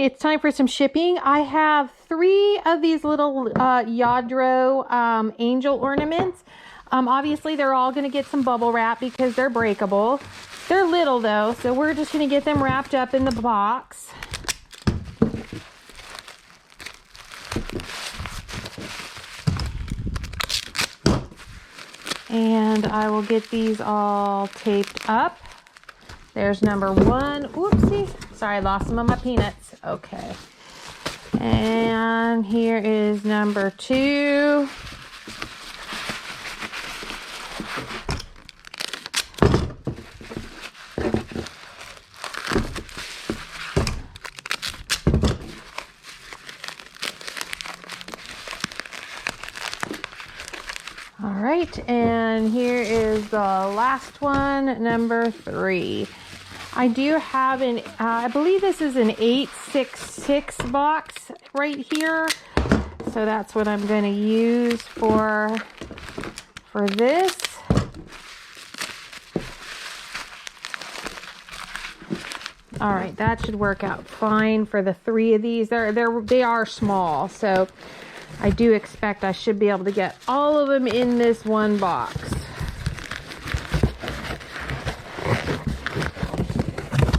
it's time for some shipping. I have 3 of these little Yadro angel ornaments. Obviously, they're all going to get some bubble wrap because they're breakable. They're little though, so we're just going to get them wrapped up in the box. And I will get these all taped up. There's number 1. Oopsie. Sorry, I lost some of my peanuts. Okay. And here is number 2. All right, and here is the last one, number 3. I do have an, I believe this is an 866 box right here. So that's what I'm going to use for this. All right, that should work out fine for the 3 of these. They are small, so I do expect I should be able to get all of them in this one box.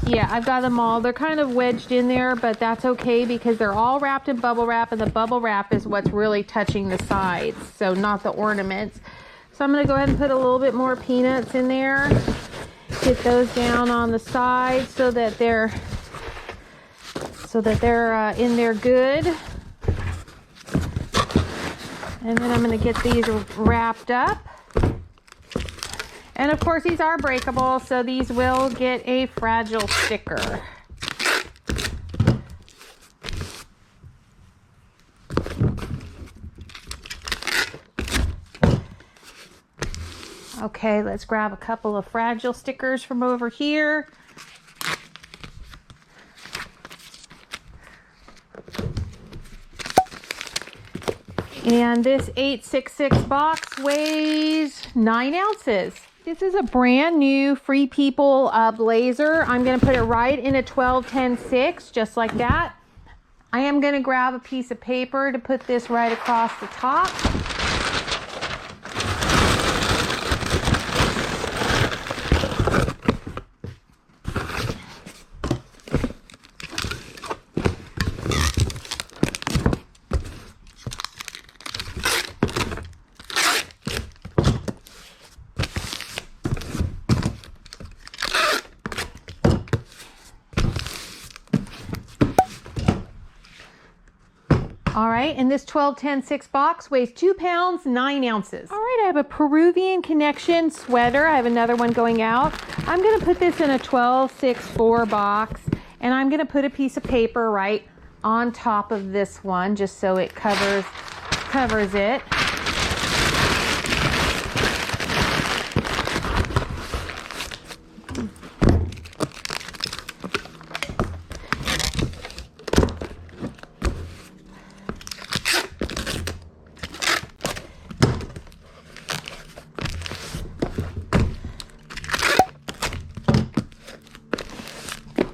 Yeah, I've got them all. They're kind of wedged in there, but that's okay because they're all wrapped in bubble wrap, and the bubble wrap is what's really touching the sides, so not the ornaments. So I'm going to go ahead and put a little bit more peanuts in there. Get those down on the side so that they're in there good. And then I'm going to get these wrapped up. And of course these are breakable, so these will get a fragile sticker. Okay, let's grab a couple of fragile stickers from over here. And this 866 box weighs 9 ounces. This is a brand new Free People blazer. I'm going to put it right in a 12-10-6, just like that. I am going to grab a piece of paper to put this right across the top. All right, and this 12-10-6 box weighs 2 pounds, 9 ounces. All right, I have a Peruvian Connection sweater. I have another one going out. I'm gonna put this in a 12-6-4 box, and I'm gonna put a piece of paper right on top of this one, just so it covers it.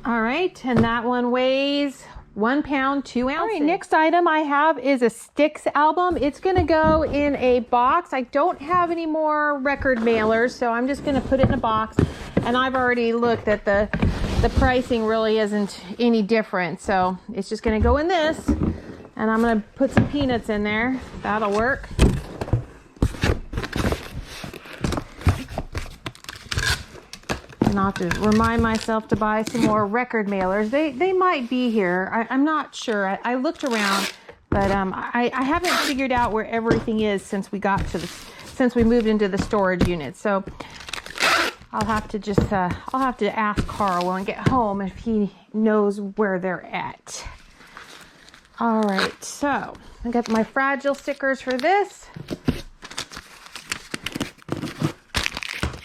All right, and that one weighs 1 pound, 2 ounces. All right, next item I have is a sticks album. It's gonna go in a box. I don't have any more record mailers, so I'm just gonna put it in a box. And I've already looked at the pricing really isn't any different. So it's just gonna go in this, and I'm gonna put some peanuts in there. That'll work. And I'll have to remind myself to buy some more record mailers. They might be here. I'm not sure. I looked around, but I haven't figured out where everything is since we moved into the storage unit. So I'll have to just I'll have to ask Carl when I get home if he knows where they're at. All right, so I got my fragile stickers for this.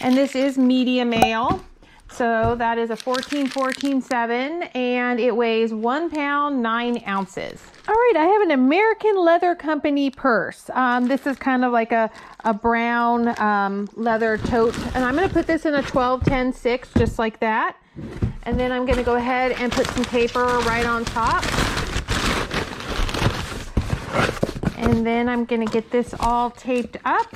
And this is medium mail. So that is a 14-14-7, and it weighs 1 pound, 9 ounces. All right, I have an American Leather Company purse. This is kind of like a brown leather tote, and I'm gonna put this in a 12-10-6, just like that. And then I'm going to go ahead and put some paper right on top. And then I'm going to get this all taped up.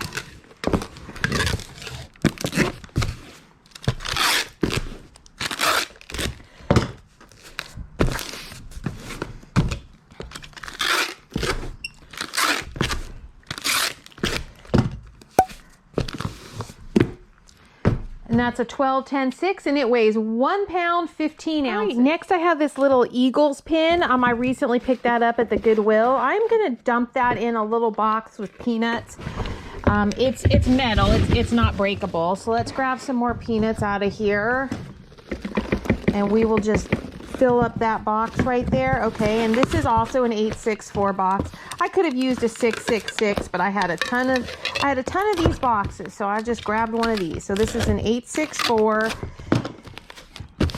And that's a 12-10-6, and it weighs 1 pound, 15 ounces. Right, next I have this little Eagles pin. I recently picked that up at the Goodwill. I'm gonna dump that in a little box with peanuts. It's metal, it's not breakable. So let's grab some more peanuts out of here. And we will just fill up that box right there. Okay, and this is also an 864 box. I could have used a 666, but I had a ton of these boxes, so I just grabbed one of these. So this is an 864.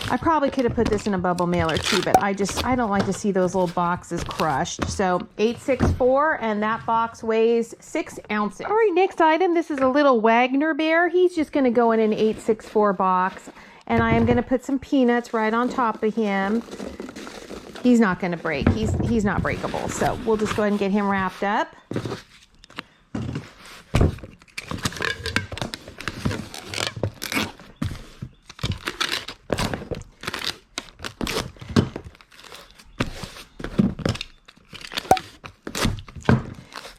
I probably could have put this in a bubble mailer too, but I don't like to see those little boxes crushed. So 864, and that box weighs 6 ounces. All right, next item. This is a little Wagner bear. He's just going to go in an 864 box. And I am going to put some peanuts right on top of him. He's not going to break. He's not breakable. So we'll just go ahead and get him wrapped up.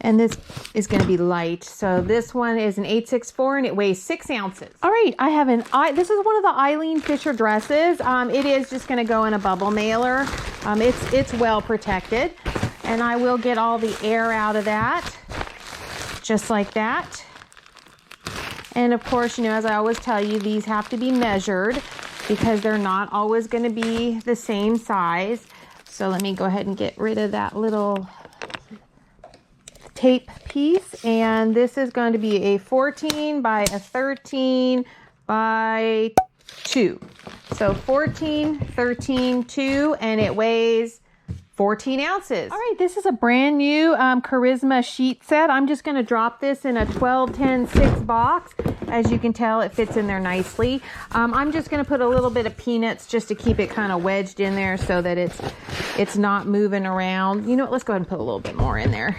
And this is going to be light. So this one is an 864 and it weighs 6 ounces. All right, I have this is one of the Eileen Fisher dresses. It is just going to go in a bubble mailer. It's well protected, and I will get all the air out of that, just like that. And of course, you know, as I always tell you, these have to be measured because they're not always going to be the same size. So let me go ahead and get rid of that little tape piece, and this is going to be a 14 by a 13 by 2. So 14, 13, 2, and it weighs 14 ounces. All right, this is a brand new Charisma sheet set. I'm just going to drop this in a 12-10-6 box. As you can tell, it fits in there nicely. I'm just going to put a little bit of peanuts just to keep it kind of wedged in there so that it's not moving around. You know what, let's go ahead and put a little bit more in there.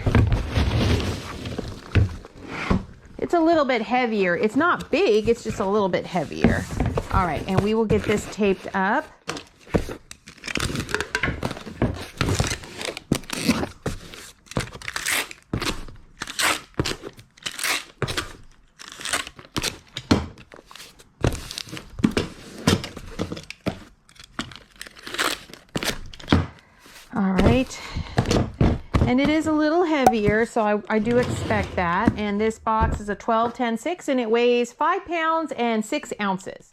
It's a little bit heavier. It's not big, it's just a little bit heavier. All right, and we will get this taped up. All right. And it is a little heavier, so I do expect that. And this box is a 12-10-6, and it weighs 5 pounds and 6 ounces.